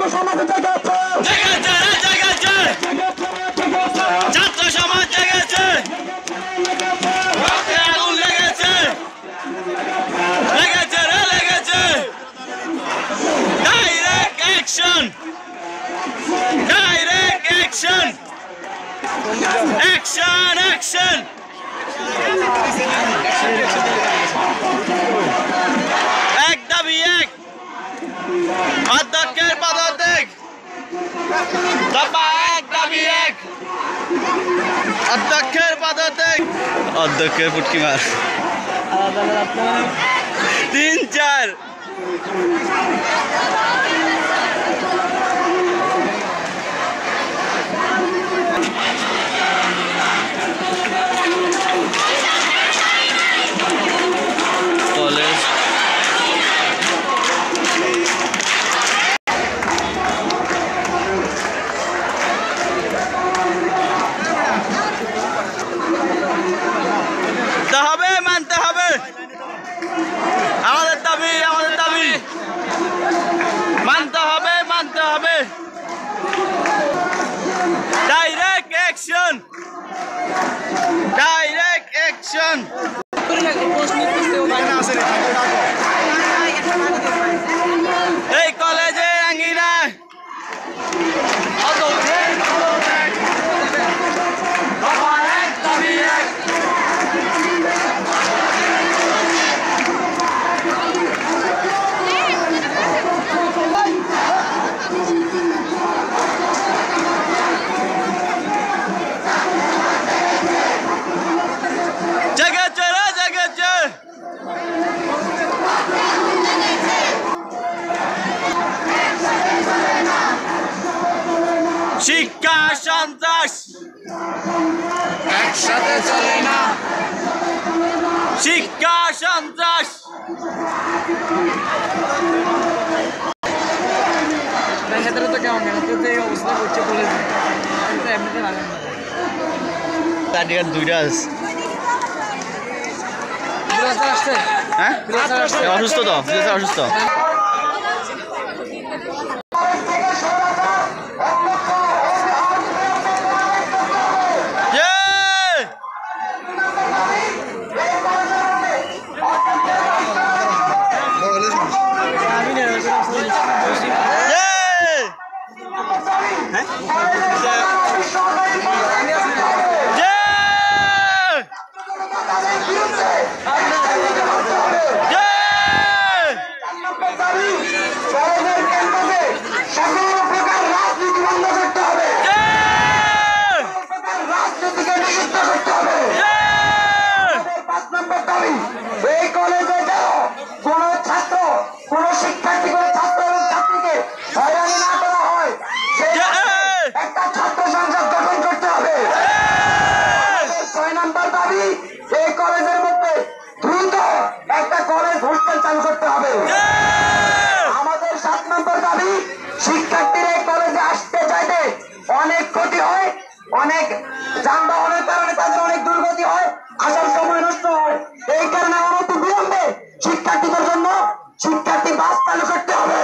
ছাত্র সমাজ জেগেছে, ছাত্র সমাজ জেগেছে, আগুন লেগেছে, লেগেছে রে লেগেছে। Direct action, direct action, action action. এক দাবি এক, অধ্যক্ষের পদত্যাগ। দফা এক, দাবি এক, অধ্যক্ষের পদত্যাগ। অধ্যক্ষের পুটকি মার 3-4। কলেজ হবে, মানতে হবে, আমাদের দাবি, আমাদের দাবি মানতে হবে, মানতে হবে। Direct action, direct action. এই কলেজের আঙ্গিনায় শিক্ষা সন্ত্রাস একসাথে চলে না, শিক্ষা সন্ত্রাস। তো কেমন অবস্থা করছে বলে এমনিতে লাগে না। তার দুইটা আছে, হ্যাঁ অসুস্থ তো, অসুস্থ। এই কলেজে কোন ছাত্র, কোন শিক্ষার্থী, কোন ছাত্র এবং ছাত্রীকে হয়রানি না করা হয়, একটা ছাত্র সংসদ গঠন করতে হবে। 6 নম্বর দাবি, এই কলেজের মধ্যে দ্রুত একটা কলেজ হোস্টেল চালু করতে হবে। আমাদের 7 নম্বর দাবি, শিক্ষার্থীরা এই কলেজে আসতে চাইতে অনেক ক্ষতি হয়, অনেক যানবাহনের কারণে তাদের অনেক দুর্গতি হয়, আসার সময় নষ্ট হয়। এই কারণে অনতি বিলম্বে শিক্ষার্থীদের জন্য শিক্ষার্থী বাস চালু করতে হবে।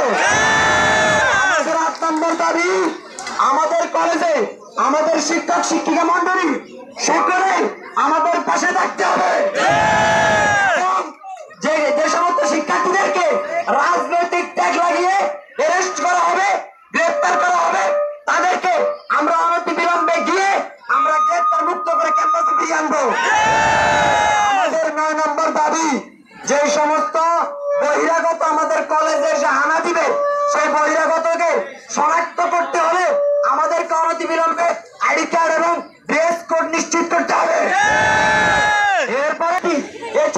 আমাদের 8 নম্বর দাবি, আমাদের কলেজে আমাদের শিক্ষক শিক্ষিকা মন্ডলী সকলে আমাদের পাশে থাকতে হবে। যে সমস্ত শিক্ষার্থীদেরকে রাজনৈতিক ট্যাগ লাগিয়ে অ্যারেস্ট করা হবে, গ্রেপ্তার করা হবে, তাদেরকে আমরা অনতি বিলম্বে গিয়ে আমরা গ্রেপ্তার মুক্ত করে ক্যাম্পাসে ফিরিয়ে আনবো। আমাদের 9 নম্বর দাবি, যে সমস্ত বহিরাগত আমাদের কলেজে এসে হানা দিবে, সেই বহিরাগতকে শনাক্ত করতে হলে আমাদেরকে অনতি বিলম্বে আইডি কার্ড এবং ড্রেস কোড নিশ্চিত করতে হবে। এরপরে এই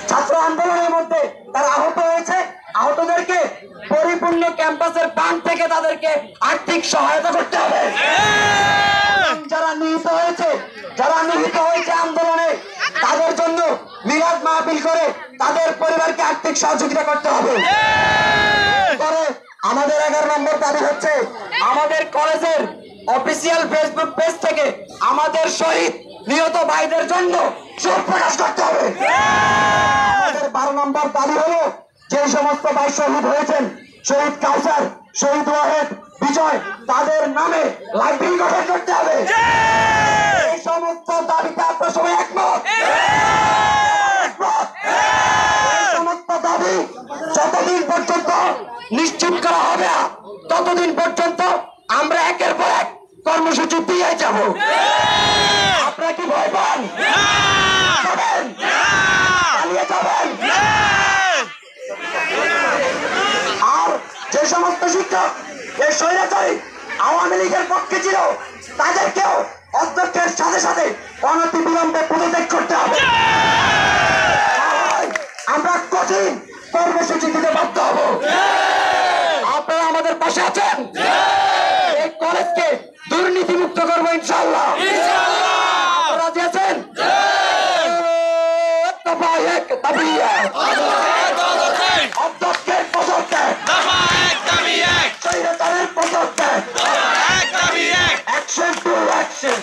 ছাত্র আন্দোলনের মধ্যে তারা আহত হয়েছে, আহতদেরকে পরিপূর্ণ ক্যাম্পাসের বান থেকে তাদেরকে আর্থিক সহায়তা করতে হবে। যারা নিহত হয়েছে আন্দোলনে, তাদের জন্য মিলাদ মাহফিল করে তাদের পরিবারকে আর্থিক সহযোগিতা করতে হবে। আমাদের 11 নম্বর দাবি হচ্ছে, আমাদের কলেজের অফিসিয়াল ফেসবুক পেজ থেকে আমাদের শহীদ নিহত ভাইদের জন্য শোক প্রকাশ করতে হবে। আমাদের 12 নম্বর দাবি হলো, যে সমস্ত ভাই শহীদ হয়েছেন, শহীদ কাউসার, শহীদ ওয়াহেদ বিজয় তাদের নামে লাইব্রেরি গঠন করতে হবে। এই সমস্ত দাবিতে আপনার সবাই একমত? এই সমস্ত দাবি যতদিন পর্যন্ত নিশ্চিত করা হবে না ততদিন পর্যন্ত আমরা একের পর এক কর্মসূচি দিয়ে যাব। আপনারা কি ভয় পান? চালিয়ে যাবেন। আর যে সমস্ত শিক্ষক এই স্বৈরাচারী আওয়ামী লীগের পক্ষে ছিল তাদেরকেও অধ্যক্ষের সাথে সাথে অনতি বিলম্বে পদত্যাগ করতে হবে। আমরা কঠিন কর্মসূচি দিতে বাধ্য হব। আপনারা আমাদের পাশে আছেন। এই কলেজকে দুর্নীতি মুক্ত করবো ইনশাআল্লাহ। আপনারা রাজি আছেন? অধ্যক্ষের পদত্যাগ, স্বৈরাচারের পদত্যাগ, অ্যাকশন টু অ্যাকশন।